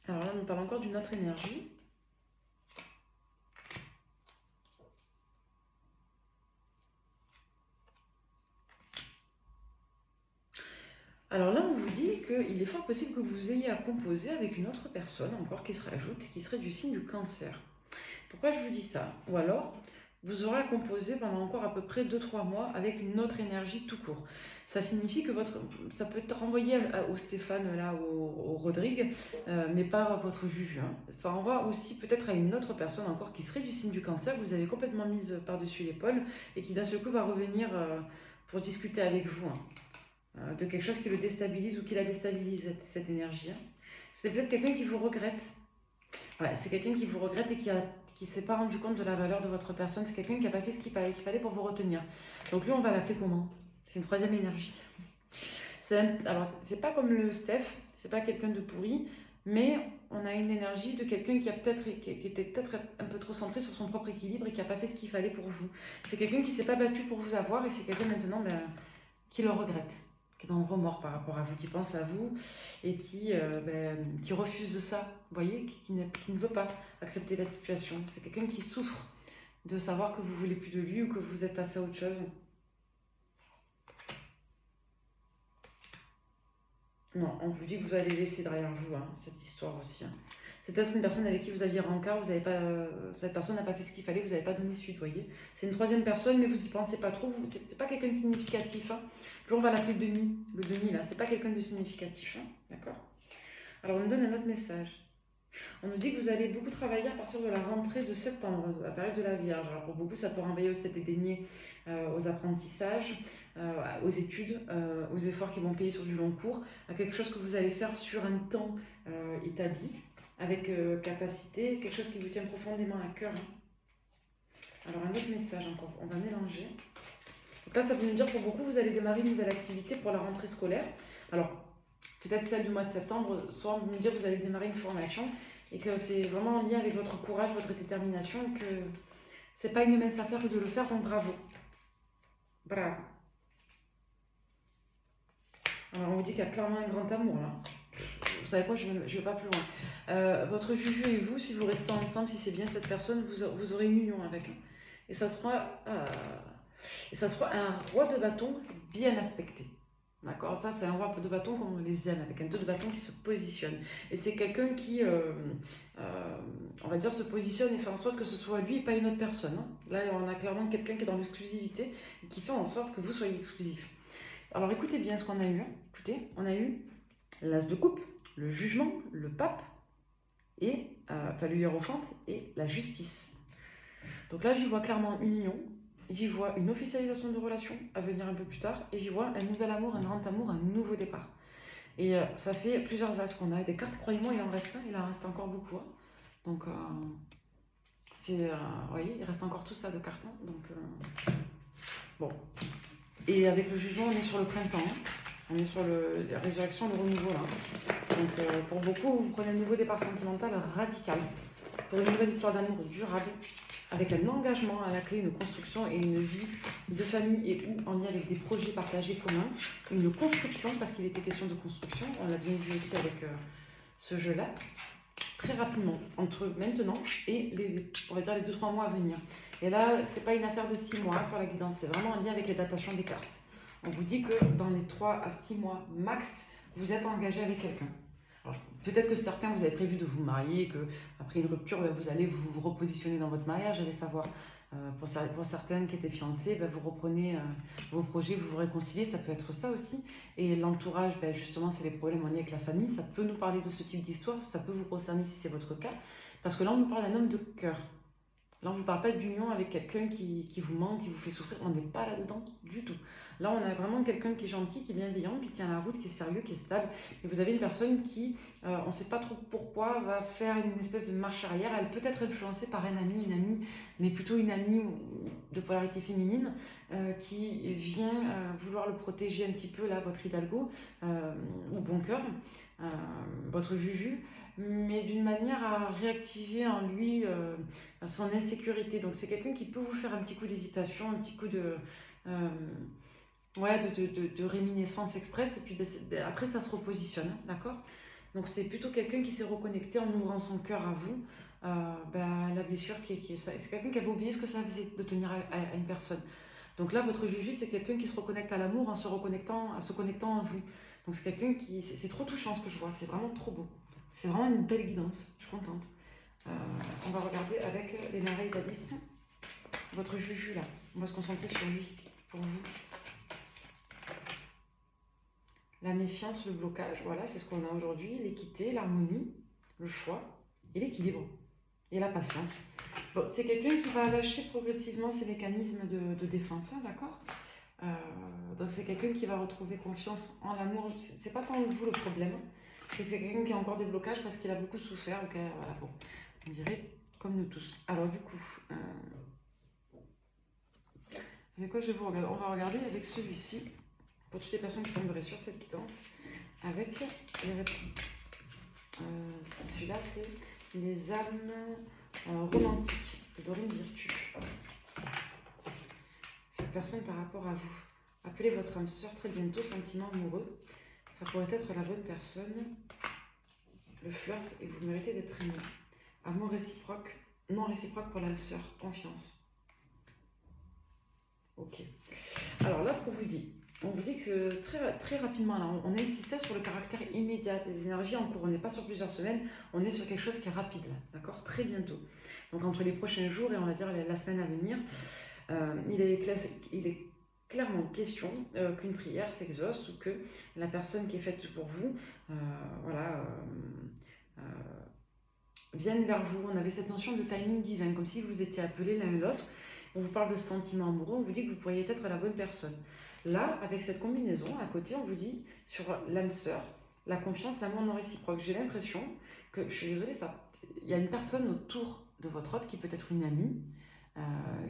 Alors là, on nous parle encore d'une autre énergie. Alors là, on vous dit qu'il est fort possible que vous ayez à composer avec une autre personne encore qui se rajoute, qui serait du signe du Cancer. Pourquoi je vous dis ça? Ou alors, vous aurez à composer pendant encore à peu près 2-3 mois avec une autre énergie tout court. Ça signifie que ça peut être renvoyé au Stéphane, là, au Rodrigue, mais pas à votre juge, hein. Ça renvoie aussi peut-être à une autre personne encore qui serait du signe du Cancer, que vous avez complètement mise par-dessus l'épaule et qui d'un seul coup va revenir pour discuter avec vous, hein, de quelque chose qui le déstabilise ou qui la déstabilise, cette énergie, hein. C'est peut-être quelqu'un qui vous regrette. Ouais, c'est quelqu'un qui vous regrette et qui ne s'est pas rendu compte de la valeur de votre personne. C'est quelqu'un qui n'a pas fait ce qu'il fallait pour vous retenir. Donc lui, on va l'appeler comment? C'est une troisième énergie. Alors, c'est pas comme le Steph, c'est pas quelqu'un de pourri, mais on a une énergie de quelqu'un qui était peut-être un peu trop centré sur son propre équilibre et qui n'a pas fait ce qu'il fallait pour vous. C'est quelqu'un qui ne s'est pas battu pour vous avoir et c'est quelqu'un maintenant qui le regrette, qui est dans le remords par rapport à vous, qui pense à vous et qui refuse ça, vous voyez, qui ne veut pas accepter la situation. C'est quelqu'un qui souffre de savoir que vous ne voulez plus de lui ou que vous êtes passé à autre chose. Non, on vous dit que vous allez laisser derrière vous, hein, cette histoire aussi, hein. C'est peut-être une personne avec qui vous aviez rancœur, cette personne n'a pas fait ce qu'il fallait, vous n'avez pas donné suite, vous voyez. C'est une troisième personne, mais vous n'y pensez pas trop, c'est pas quelqu'un de significatif, hein. Puis on va l'appeler Denis, le Denis là, c'est pas quelqu'un de significatif, hein, d'accord. Alors on nous donne un autre message. On nous dit que vous allez beaucoup travailler à partir de la rentrée de septembre, la période de la Vierge. Alors pour beaucoup, ça peut renvoyer aussi des déniés aux apprentissages, aux études, aux efforts qui vont payer sur du long cours, à quelque chose que vous allez faire sur un temps établi, avec capacité, quelque chose qui vous tient profondément à cœur, hein. Alors un autre message encore, on va mélanger. Là, ça veut nous dire pour beaucoup, vous allez démarrer une nouvelle activité pour la rentrée scolaire. Alors, peut-être celle du mois de septembre, soit vous me dire que vous allez démarrer une formation et que c'est vraiment en lien avec votre courage, votre détermination, et que c'est pas une mince affaire que de le faire, donc bravo. Bravo. Alors, on vous dit qu'il y a clairement un grand amour là. Vous savez quoi, je vais pas plus loin. Votre juju et vous, si vous restez ensemble, si c'est bien cette personne, vous aurez une union avec. Et ça sera un roi de bâton bien aspecté. D'accord. Ça, c'est un roi de bâton comme on les aime, avec un 2 de bâton qui se positionne. Et c'est quelqu'un qui, on va dire, se positionne et fait en sorte que ce soit lui et pas une autre personne. Hein. Là, on a clairement quelqu'un qui est dans l'exclusivité et qui fait en sorte que vous soyez exclusif. Alors, écoutez bien ce qu'on a eu. Hein. Écoutez, on a eu l'as de coupe, le jugement, le pape, et le hiérophante et la justice. Donc là, j'y vois clairement une union. J'y vois une officialisation de relation à venir un peu plus tard. Et j'y vois un nouvel amour, un grand amour, un nouveau départ. Et ça fait plusieurs as qu'on a. Des cartes, croyez-moi, il en reste encore beaucoup. Hein. Donc, vous voyez, il reste encore tout ça de cartes. Hein. Donc, bon. Et avec le jugement, on est sur le printemps. Hein. On est sur la résurrection, le renouveau. Là. Donc, pour beaucoup, vous prenez un nouveau départ sentimental radical. Pour une nouvelle histoire d'amour durable. Avec un engagement à la clé, une construction et une vie de famille et ou en lien avec des projets partagés communs. Une construction, parce qu'il était question de construction, on l'a bien vu aussi avec ce jeu-là, très rapidement, entre maintenant et on va dire les 2-3 mois à venir. Et là, c'est pas une affaire de 6 mois pour la guidance, c'est vraiment en lien avec les datations des cartes. On vous dit que dans les 3 à 6 mois max, vous êtes engagé avec quelqu'un. Peut-être que certains, vous avez prévu de vous marier, qu'après une rupture, vous allez vous repositionner dans votre mariage, allez savoir. Pour certaines qui étaient fiancées, vous reprenez vos projets, vous vous réconciliez, ça peut être ça aussi. Et l'entourage, justement, c'est les problèmes en lien avec la famille, ça peut nous parler de ce type d'histoire, ça peut vous concerner si c'est votre cas. Parce que là, on nous parle d'un homme de cœur. Là, on ne vous parle pas d'union avec quelqu'un qui vous manque, qui vous fait souffrir. On n'est pas là-dedans du tout. Là, on a vraiment quelqu'un qui est gentil, qui est bienveillant, qui tient la route, qui est sérieux, qui est stable. Et vous avez une personne qui, on ne sait pas trop pourquoi, va faire une espèce de marche arrière. Elle peut être influencée par un ami, une amie, mais plutôt une amie de polarité féminine qui vient vouloir le protéger un petit peu, là, votre Hidalgo, ou bon cœur, votre Juju, mais d'une manière à réactiver en lui son insécurité. Donc c'est quelqu'un qui peut vous faire un petit coup d'hésitation, un petit coup de réminiscence express, et puis après ça se repositionne, d'accord. Donc c'est plutôt quelqu'un qui s'est reconnecté en ouvrant son cœur à vous, la blessure qui est ça. C'est quelqu'un qui avait oublié ce que ça faisait de tenir à une personne. Donc là, votre Juju, c'est quelqu'un qui se reconnecte à l'amour en se connectant à vous. Donc c'est quelqu'un qui... C'est trop touchant ce que je vois, c'est vraiment trop beau. C'est vraiment une belle guidance, je suis contente. On va regarder avec les merveilles d'Alice. Votre Juju là, on va se concentrer sur lui, pour vous. La méfiance, le blocage, voilà, c'est ce qu'on a aujourd'hui. L'équité, l'harmonie, le choix et l'équilibre. Et la patience. Bon, c'est quelqu'un qui va lâcher progressivement ses mécanismes de défense, hein, d'accord. Donc c'est quelqu'un qui va retrouver confiance en l'amour. C'est pas tant vous le problème, c'est que c'est quelqu'un qui a encore des blocages parce qu'il a beaucoup souffert. Okay, voilà, bon, on dirait comme nous tous. Alors du coup, avec quoi je vais vous regarder? On va regarder avec celui-ci, pour toutes les personnes qui tomberaient sur cette guidance, avec les réponses. Celui-là, c'est les âmes romantiques de Dorine Virtue. Cette personne par rapport à vous. Appelez votre âme sœur très bientôt, sentiment amoureux. Ça pourrait être la bonne personne. Le flirt et vous méritez d'être aimé. Amour réciproque, non réciproque pour l'âme sœur, confiance. Ok. Alors là, ce qu'on vous dit, on vous dit que très, très rapidement, là, on insistait sur le caractère immédiat des énergies en cours. On n'est pas sur plusieurs semaines, on est sur quelque chose qui est rapide, là, d'accord, très bientôt. Donc entre les prochains jours et on va dire la semaine à venir, il est clairement question qu'une prière s'exauce ou que la personne qui est faite pour vous, vienne vers vous. On avait cette notion de timing divin, comme si vous étiez appelés l'un et l'autre. On vous parle de sentiments amoureux, on vous dit que vous pourriez être la bonne personne. Là, avec cette combinaison, à côté, on vous dit sur l'âme sœur, la confiance, l'amour non réciproque. J'ai l'impression que, je suis désolée, il y a une personne autour de votre hôte qui peut être une amie,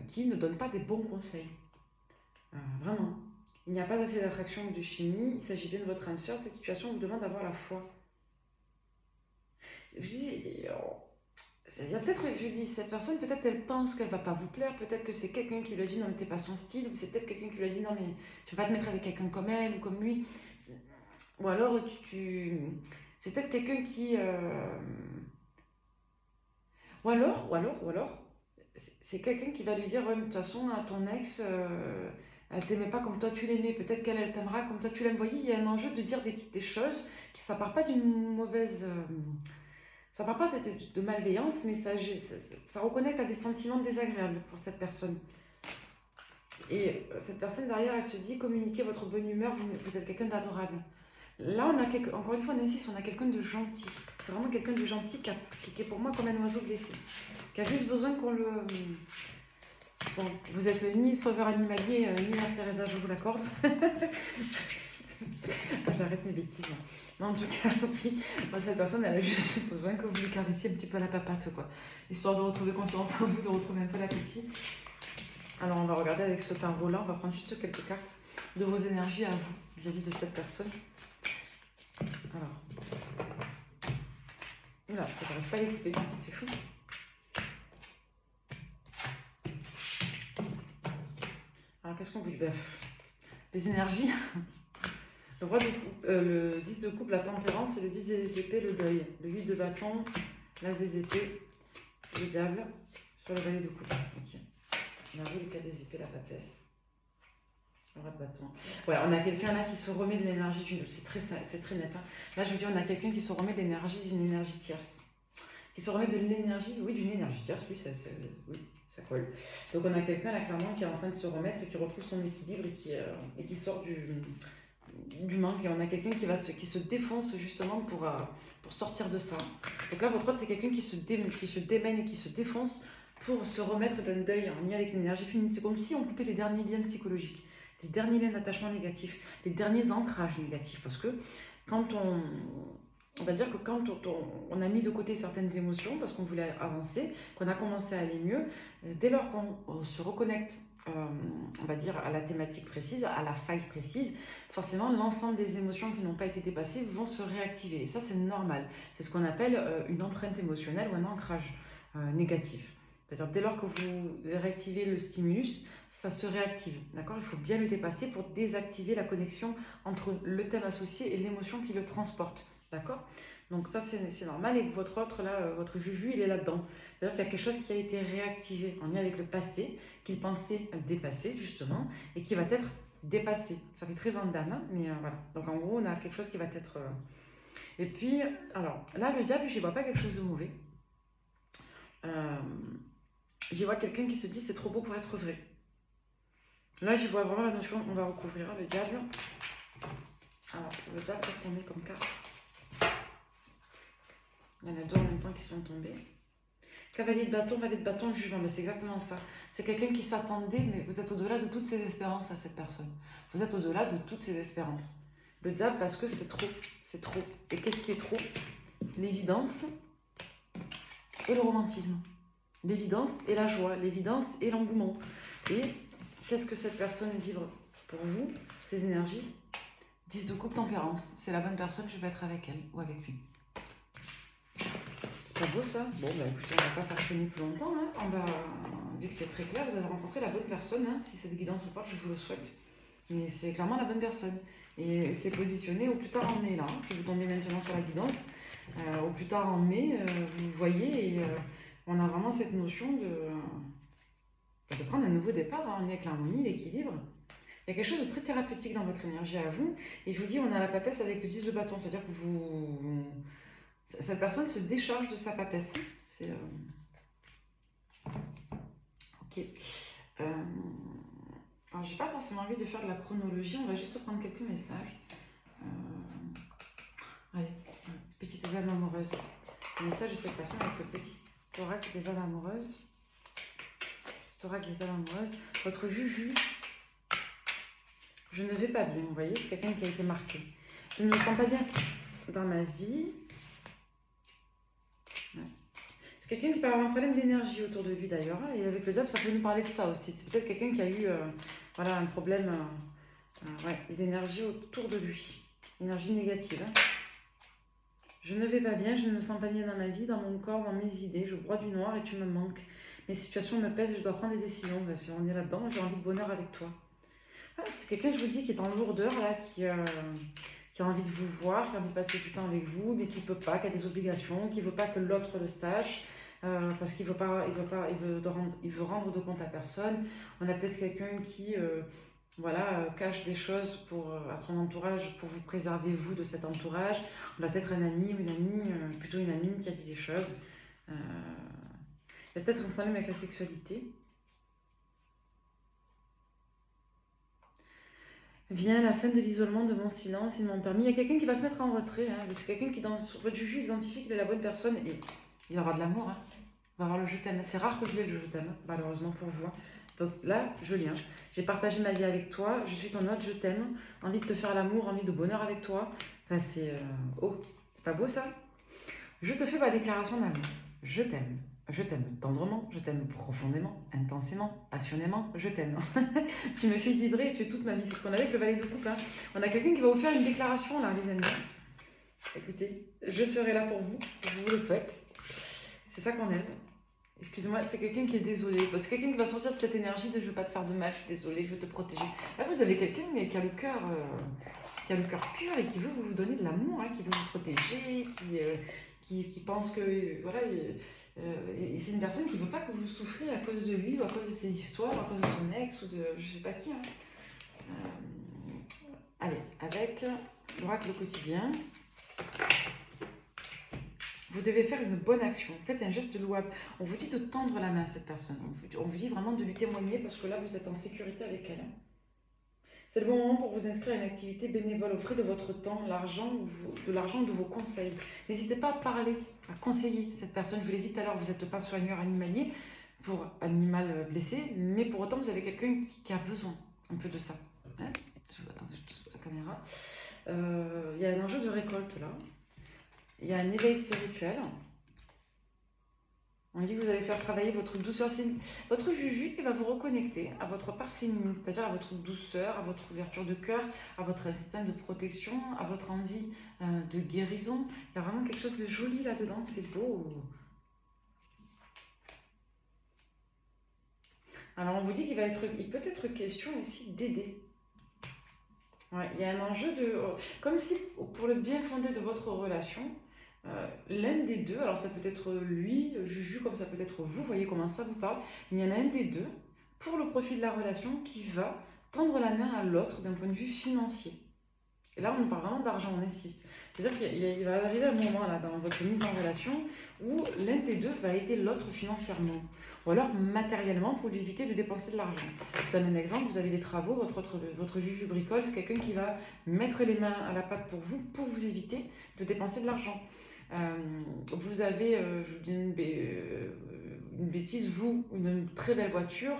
qui ne donne pas des bons conseils. Vraiment. Il n'y a pas assez d'attraction ou de chimie. Il s'agit bien de votre âme sœur. Cette situation vous demande d'avoir la foi. Je dis, il y a peut-être, je dis, cette personne, peut-être elle pense qu'elle va pas vous plaire. Peut-être que c'est quelqu'un qui lui a dit non, mais t'es pas son style. Ou c'est peut-être quelqu'un qui lui a dit non, mais tu vas pas te mettre avec quelqu'un comme elle ou comme lui. Ou alors, c'est peut-être quelqu'un qui. Ou alors, c'est quelqu'un qui va lui dire, ouais, mais de toute façon, hein, ton ex, elle t'aimait pas comme toi tu l'aimais, peut-être qu'elle, elle t'aimera comme toi tu l'aimes. Vous voyez, il y a un enjeu de dire des choses qui, ça part pas d'une mauvaise, ça part pas de malveillance, mais ça reconnecte à des sentiments désagréables pour cette personne. Et cette personne derrière, elle se dit, communiquez votre bonne humeur, vous êtes quelqu'un d'adorable. Là, encore une fois, on insiste, on a quelqu'un de gentil. C'est vraiment quelqu'un de gentil qui est pour moi comme un oiseau blessé, qui a juste besoin qu'on le... Bon, vous êtes ni sauveur animalier, ni Mère Teresa, je vous l'accorde. J'arrête mes bêtises. Mais en tout cas, oui, cette personne, elle a juste besoin que vous lui caressiez un petit peu la papate, quoi. Histoire de retrouver confiance en vous, de retrouver un peu l'appétit. Alors, on va regarder avec ce tarot-là, on va prendre juste quelques cartes de vos énergies à vous, vis-à-vis de cette personne. Alors. Oula, j'arrive pas à les couper, c'est fou. Alors, qu'est-ce qu'on vous dit? Les énergies. Le 10 de coupe, la tempérance, et le 10 des épées, le deuil. Le 8 de bâton, la zézépée, le diable, sur le valet de coupe. Ok. On a vu le cas des épées, la papesse. Le roi de bâton. Ouais, on a quelqu'un là qui se remet de l'énergie d'une... C'est très net. Hein. Là, je veux dire, on a quelqu'un qui se remet d'énergie d'une énergie tierce. Qui se remet de l'énergie, oui, d'une énergie tierce, oui, oui, ça colle. Donc on a quelqu'un là clairement qui est en train de se remettre et qui retrouve son équilibre et qui sort du manque. Et on a quelqu'un qui se défonce justement pour sortir de ça. Donc là, votre autre, c'est quelqu'un qui se démène et qui se défonce pour se remettre d'un deuil en lien avec l'énergie féminine. C'est comme si on coupait les derniers liens psychologiques, les derniers liens d'attachement négatifs, les derniers ancrages négatifs. Parce que quand on va dire que quand on a mis de côté certaines émotions parce qu'on voulait avancer, qu'on a commencé à aller mieux, dès lors qu'on se reconnecte, on va dire, à la thématique précise, à la faille précise, forcément, l'ensemble des émotions qui n'ont pas été dépassées vont se réactiver. Et ça, c'est normal. C'est ce qu'on appelle une empreinte émotionnelle ou un ancrage négatif. C'est-à-dire, dès lors que vous réactivez le stimulus, ça se réactive. D'accord? Il faut bien le dépasser pour désactiver la connexion entre le thème associé et l'émotion qui le transporte. D'accord? Donc ça, c'est normal. Et votre autre, là, votre juju, il est là-dedans. C'est-à-dire qu'il y a quelque chose qui a été réactivé en lien avec le passé, qu'il pensait dépasser, justement, et qui va être dépassé. Ça fait très Van Damme, hein, mais voilà. Donc en gros, on a quelque chose qui va être... Et puis, alors, là, le diable, je n'y vois pas quelque chose de mauvais. J'y vois quelqu'un qui se dit, c'est trop beau pour être vrai. Là, j'y vois vraiment la notion, on va recouvrir le diable. Alors, le diable, qu'est-ce qu'on met comme carte? Il y en a deux en même temps qui sont tombés. Cavalier de bâton, jugement. Mais c'est exactement ça. C'est quelqu'un qui s'attendait, mais vous êtes au-delà de toutes ses espérances à cette personne. Vous êtes au-delà de toutes ses espérances. Le diable, parce que c'est trop. C'est trop. Et qu'est-ce qui est trop? L'évidence et le romantisme. L'évidence et la joie. L'évidence et l'engouement. Et qu'est-ce que cette personne vibre pour vous? Ces énergies? 10 de coupe, tempérance. C'est la bonne personne, je vais être avec elle ou avec lui. C'est pas beau ça? Bon, bah écoutez, on va pas faire traîner plus longtemps. Hein. Vu que c'est très clair, vous avez rencontré la bonne personne. Hein. Si cette guidance vous parle, je vous le souhaite. Mais c'est clairement la bonne personne. Et c'est positionné au plus tard en mai là. Hein. Si vous tombez maintenant sur la guidance, au plus tard en mai, vous voyez, et on a vraiment cette notion de prendre un nouveau départ hein, en lien avec l'harmonie, l'équilibre. Il y a quelque chose de très thérapeutique dans votre énergie à vous. Et je vous dis, on a la papesse avec le 10 de bâton. C'est-à-dire que cette personne se décharge de sa papesse. C'est... Ok. Alors, j'ai pas forcément envie de faire de la chronologie. On va juste prendre quelques messages. Allez, petites âmes amoureuses. Le message de cette personne avec le petit thorax des âmes amoureuses. Thorax des âmes amoureuses. Votre juju. Je ne vais pas bien, vous voyez, c'est quelqu'un qui a été marqué. Je ne me sens pas bien dans ma vie. Ouais. C'est quelqu'un qui peut avoir un problème d'énergie autour de lui d'ailleurs. Et avec le diable, ça peut nous parler de ça aussi. C'est peut-être quelqu'un qui a eu voilà, un problème ouais, d'énergie autour de lui. Énergie négative. Hein. Je ne vais pas bien, je ne me sens pas bien dans ma vie, dans mon corps, dans mes idées. Je broie du noir et tu me manques. Mes situations me pèsent et je dois prendre des décisions. Ben, si on est là-dedans, j'ai envie de bonheur avec toi. Ah, c'est quelqu'un, je vous dis, qui est en lourdeur, là, qui a envie de vous voir, qui a envie de passer du temps avec vous, mais qui ne peut pas, qui a des obligations, qui ne veut pas que l'autre le sache, parce qu'il veut rendre de compte à personne. On a peut-être quelqu'un qui voilà, cache des choses à son entourage pour vous préserver, vous, de cet entourage. On a peut-être un ami ou une amie, plutôt une amie qui a dit des choses. Euh, il y a peut-être un problème avec la sexualité. Vient la fin de l'isolement, de mon silence, ils m'ont permis. Il y a quelqu'un qui va se mettre en retrait. Hein. C'est quelqu'un qui, sur votre juge, identifie qu'il est la bonne personne et il y aura de l'amour. Hein. Il va avoir le je t'aime. C'est rare que je l'ai le je t'aime, malheureusement pour vous. Hein. Donc là, je l'ai. Hein. J'ai partagé ma vie avec toi. Je suis ton autre, je t'aime. Envie de te faire l'amour, envie de bonheur avec toi. Enfin, c'est. Oh, c'est pas beau ça? Je te fais ma déclaration d'amour. Je t'aime. Je t'aime tendrement, je t'aime profondément, intensément, passionnément, je t'aime. Tu me fais vibrer et tu es toute ma vie. C'est ce qu'on a avec le valet de coupe. Hein. On a quelqu'un qui va vous faire une déclaration là, les amis. Écoutez, je serai là pour vous, je vous le souhaite. C'est ça qu'on aime. Excusez-moi, c'est quelqu'un qui est désolé. C'est quelqu'un qui va sortir de cette énergie de je ne veux pas te faire de mal, je suis désolée, je veux te protéger. Là, vous avez quelqu'un qui a le cœur. Qui a le cœur pur et qui veut vous donner de l'amour, hein, qui veut vous protéger, qui pense que voilà, et c'est une personne qui ne veut pas que vous souffriez à cause de lui ou à cause de ses histoires, à cause de son ex ou de je ne sais pas qui. Hein. Allez, avec l'oracle quotidien, vous devez faire une bonne action, faites un geste louable. On vous dit de tendre la main à cette personne, on vous dit vraiment de lui témoigner parce que là vous êtes en sécurité avec elle. C'est le bon moment pour vous inscrire à une activité bénévole. Offrez de votre temps, de l'argent, de vos conseils. N'hésitez pas à parler, à conseiller cette personne. Je vous l'ai dit tout à l'heure, vous n'êtes pas soigneur animalier pour animal blessé, mais pour autant, vous avez quelqu'un qui a besoin un peu de ça. Hein? Attendez, je touche la caméra. Il y a un enjeu de récolte là. Il y a un éveil spirituel. On dit que vous allez faire travailler votre douceur. Votre juju qui va vous reconnecter à votre part féminine, c'est-à-dire à votre douceur, à votre ouverture de cœur, à votre instinct de protection, à votre envie de guérison. Il y a vraiment quelque chose de joli là-dedans, c'est beau. Alors on vous dit qu'il peut être question ici d'aider. Ouais, il y a un enjeu comme si pour le bien fondé de votre relation, l'un des deux, alors ça peut être lui, Juju, comme ça peut être vous, voyez comment ça vous parle, mais il y en a un des deux, pour le profit de la relation, qui va tendre la main à l'autre d'un point de vue financier. Et là, on parle vraiment d'argent, on insiste. C'est-à-dire qu'il va arriver un moment là, dans votre mise en relation où l'un des deux va aider l'autre financièrement ou alors matériellement pour lui éviter de dépenser de l'argent. Je donne un exemple, vous avez des travaux, votre juju bricole, c'est quelqu'un qui va mettre les mains à la pâte pour vous éviter de dépenser de l'argent. Vous avez, je vous dis une bêtise, vous, une très belle voiture,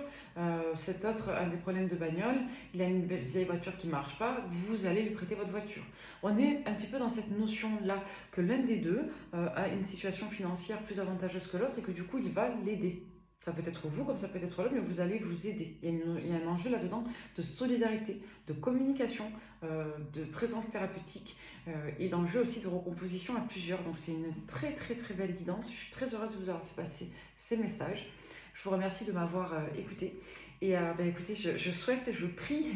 cet autre a des problèmes de bagnole, il a une vieille voiture qui ne marche pas, vous allez lui prêter votre voiture. On est un petit peu dans cette notion-là, que l'un des deux a une situation financière plus avantageuse que l'autre et que du coup, il va l'aider. Ça peut être vous comme ça peut être l'autre, mais vous allez vous aider. Il y a un enjeu là-dedans de solidarité, de communication, de présence thérapeutique et d'enjeu aussi de recomposition à plusieurs. Donc c'est une très très très belle guidance. Je suis très heureuse de vous avoir fait passer ces messages. Je vous remercie de m'avoir écouté. Et écoutez, je souhaite, je prie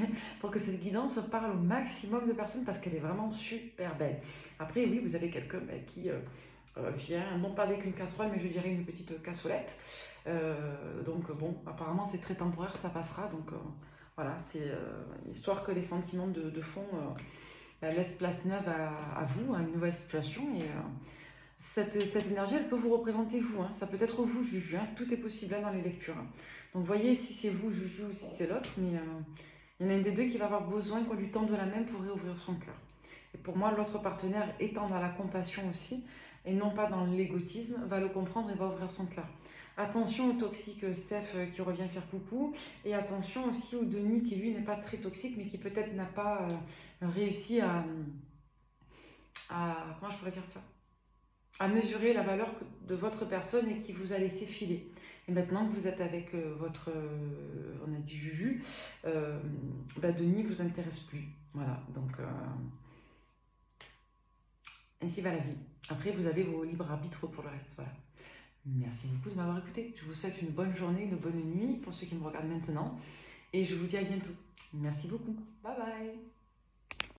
pour que cette guidance parle au maximum de personnes parce qu'elle est vraiment super belle. Après, oui, vous avez quelqu'un qui vient, non pas avec une casserole, mais je dirais une petite cassolette. Donc bon, apparemment c'est très temporaire, ça passera. Donc voilà, c'est histoire que les sentiments de fond laissent place neuve à vous, à une nouvelle situation. Et cette énergie, elle peut vous représenter vous. Hein. Ça peut être vous, Juju. Hein. Tout est possible là, dans les lectures. Hein. Donc voyez si c'est vous, Juju, ou si c'est l'autre. Mais il y en a une des deux qui va avoir besoin qu'on lui tende la main pour réouvrir son cœur. Et pour moi, l'autre partenaire, étant dans la compassion aussi, et non pas dans l'égotisme, va le comprendre et va ouvrir son cœur. Attention au toxique Steph qui revient faire coucou. Et attention aussi au Denis qui, lui, n'est pas très toxique, mais qui peut-être n'a pas réussi à... Comment je pourrais dire ça ? à mesurer la valeur de votre personne et qui vous a laissé filer. Et maintenant que vous êtes avec votre, on a dit Juju, Denis ne vous intéresse plus. Voilà, donc ainsi va la vie. Après, vous avez vos libres arbitres pour le reste. Voilà. Merci beaucoup de m'avoir écouté. Je vous souhaite une bonne journée, une bonne nuit pour ceux qui me regardent maintenant. Et je vous dis à bientôt. Merci beaucoup. Bye bye.